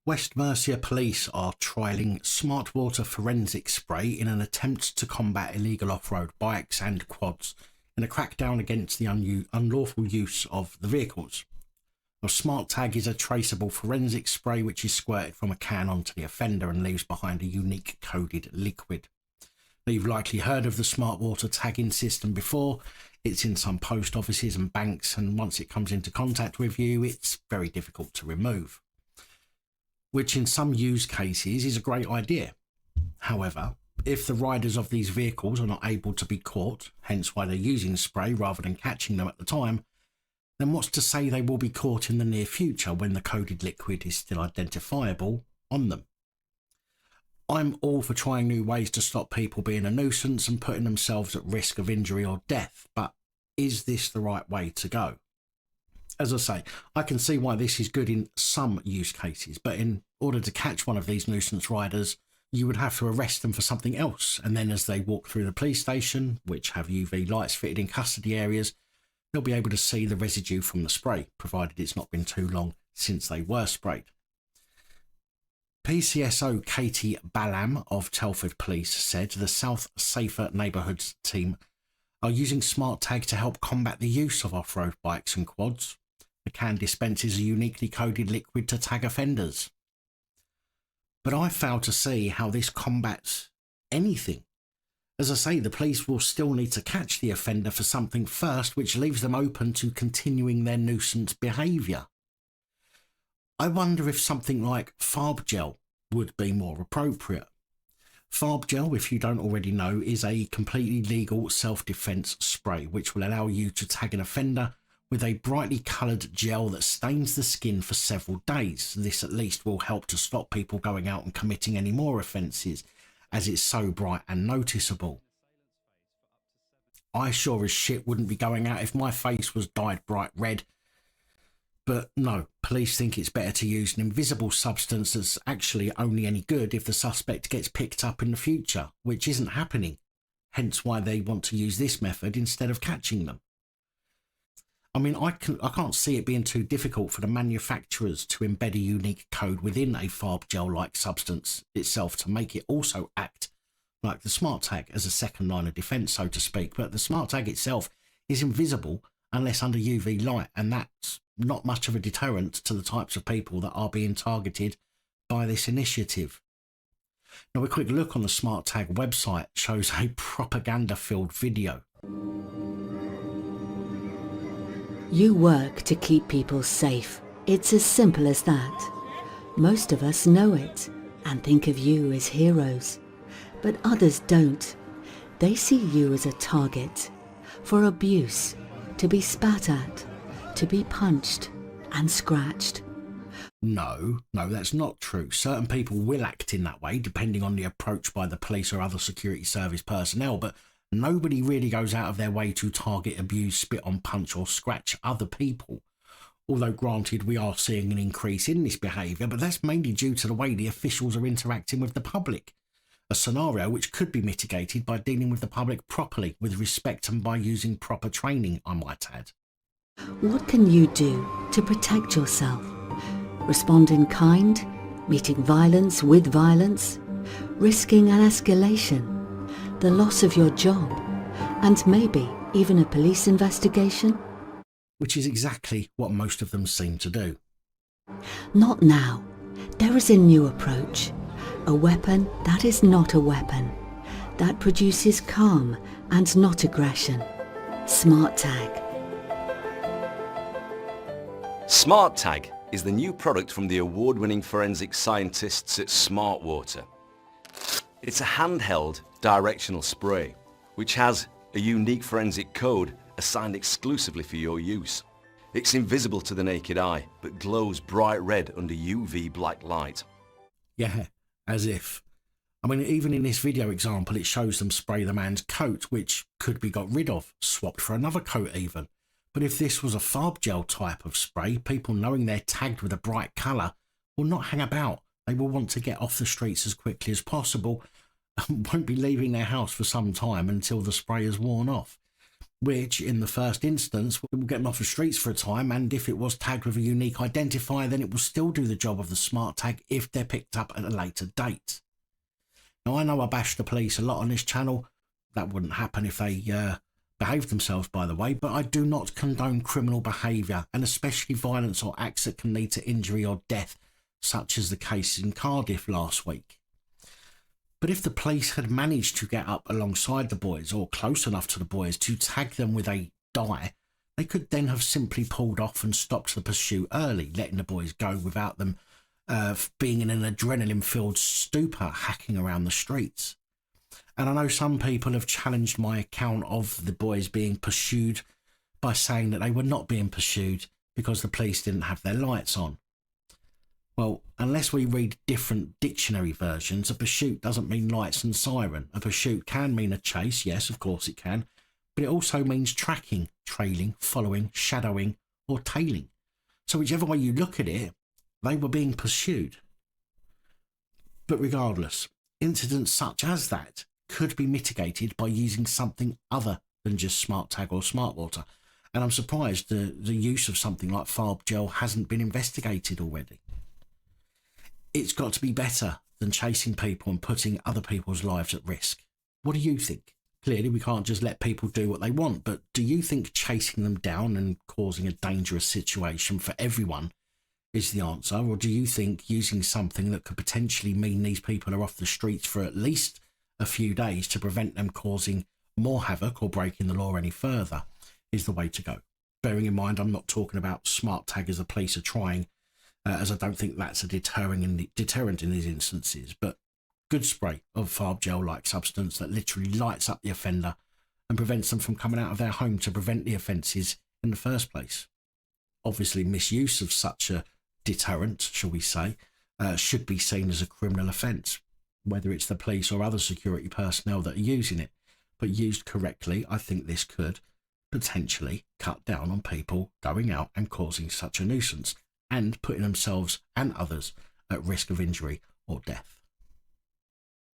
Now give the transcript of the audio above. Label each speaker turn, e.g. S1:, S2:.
S1: West Mercia police are trialling smartwater forensic spray in an attempt to combat illegal off-road bikes and quads in a crackdown against the unlawful use of the vehicles. A smarttag is a traceable forensic spray which is squirted from a can onto the offender and leaves behind a unique coded liquid. Now, you've likely heard of the smartwater tagging system before. It's in some post offices and banks, and once it comes into contact with you, it's very difficult to remove, which in some use cases is a great idea. However, if the riders of these vehicles are not able to be caught, hence why they're using spray rather than catching them at the time, then what's to say they will be caught in the near future when the coded liquid is still identifiable on them? I'm all for trying new ways to stop people being a nuisance and putting themselves at risk of injury or death, but is this the right way to go? As I say, I can see why this is good in some use cases, but in order to catch one of these nuisance riders, you would have to arrest them for something else, and then as they walk through the police station, which have UV lights fitted in custody areas, they'll be able to see the residue from the spray, provided it's not been too long since they were sprayed. PCSO Katie Ballam of Telford Police said the South Safer Neighbourhoods team are using smarttag to help combat the use of off-road bikes and quads. The can dispenses a uniquely coded liquid to tag offenders. But I fail to see how this combats anything. As I say, the police will still need to catch the offender for something first, which leaves them open to continuing their nuisance behaviour. I wonder if something like farbgel would be more appropriate. Farbgel, if you don't already know, is a completely legal self-defence spray which will allow you to tag an offender with a brightly coloured gel that stains the skin for several days. This at least will help to stop people going out and committing any more offences, as it's so bright and noticeable. I sure as shit wouldn't be going out if my face was dyed bright red. But no, police think it's better to use an invisible substance that's actually only any good if the suspect gets picked up in the future, which isn't happening. Hence why they want to use this method instead of catching them. I mean, I can't see it being too difficult for the manufacturers to embed a unique code within a farbgel-like substance itself to make it also act like the smarttag as a second line of defence, so to speak. But the smarttag itself is invisible unless under UV light, and that's not much of a deterrent to the types of people that are being targeted by this initiative. Now, a quick look on the smarttag website shows a propaganda-filled video.
S2: You work to keep people safe. It's as simple as that. Most of us know it and think of you as heroes. But others don't. They see you as a target for abuse, to be spat at, to be punched and scratched.
S1: No, that's not true. Certain people will act in that way, depending on the approach by the police or other security service personnel, but nobody really goes out of their way to target, abuse, spit on, punch or scratch other people. Although granted, we are seeing an increase in this behaviour, but that's mainly due to the way the officials are interacting with the public. A scenario which could be mitigated by dealing with the public properly, with respect and by using proper training, I might add.
S2: What can you do to protect yourself? Respond in kind, meeting violence with violence, risking an escalation, the loss of your job, and maybe even a police investigation?
S1: Which is exactly what most of them seem to do.
S2: Not now. There is a new approach. A weapon that is not a weapon, that produces calm and not aggression. smarttag.
S3: smarttag is the new product from the award-winning forensic scientists at Smartwater. It's a handheld directional spray, which has a unique forensic code assigned exclusively for your use. It's invisible to the naked eye, but glows bright red under UV black light.
S1: Yeah, as if. I mean, even in this video example, it shows them spray the man's coat, which could be got rid of, swapped for another coat even. But if this was a farbgel type of spray, people knowing they're tagged with a bright colour will not hang about. They will want to get off the streets as quickly as possible and won't be leaving their house for some time until the spray is worn off. which in the first instance will get them off the streets for a time, and if it was tagged with a unique identifier, then it will still do the job of the smart tag if they're picked up at a later date. Now, I know I bash the police a lot on this channel. That wouldn't happen if they behaved themselves, by the way, but I do not condone criminal behaviour, and especially violence or acts that can lead to injury or death, such as the case in Cardiff last week. But if the police had managed to get up alongside the boys, or close enough to the boys, to tag them with a dye, they could then have simply pulled off and stopped the pursuit early, letting the boys go without them being in an adrenaline-filled stupor hacking around the streets. And I know some people have challenged my account of the boys being pursued by saying that they were not being pursued because the police didn't have their lights on. Well, unless we read different dictionary versions, a pursuit doesn't mean lights and siren. A pursuit can mean a chase, yes, of course it can, but it also means tracking, trailing, following, shadowing, or tailing. So whichever way you look at it, they were being pursued. But regardless, incidents such as that could be mitigated by using something other than just smarttag or smartwater. And I'm surprised the use of something like farbgel hasn't been investigated already. It's got to be better than chasing people and putting other people's lives at risk. What do you think? Clearly, we can't just let people do what they want, but do you think chasing them down and causing a dangerous situation for everyone is the answer? Or do you think using something that could potentially mean these people are off the streets for at least a few days to prevent them causing more havoc or breaking the law any further is the way to go? Bearing in mind, I'm not talking about smart tag as the police are trying, as I don't think that's a deterrent in these instances, but good spray of farbgel-like substance that literally lights up the offender and prevents them from coming out of their home to prevent the offences in the first place. Obviously, misuse of such a deterrent, shall we say, should be seen as a criminal offence, whether it's the police or other security personnel that are using it. But used correctly, I think this could potentially cut down on people going out and causing such a nuisance and putting themselves and others at risk of injury or death.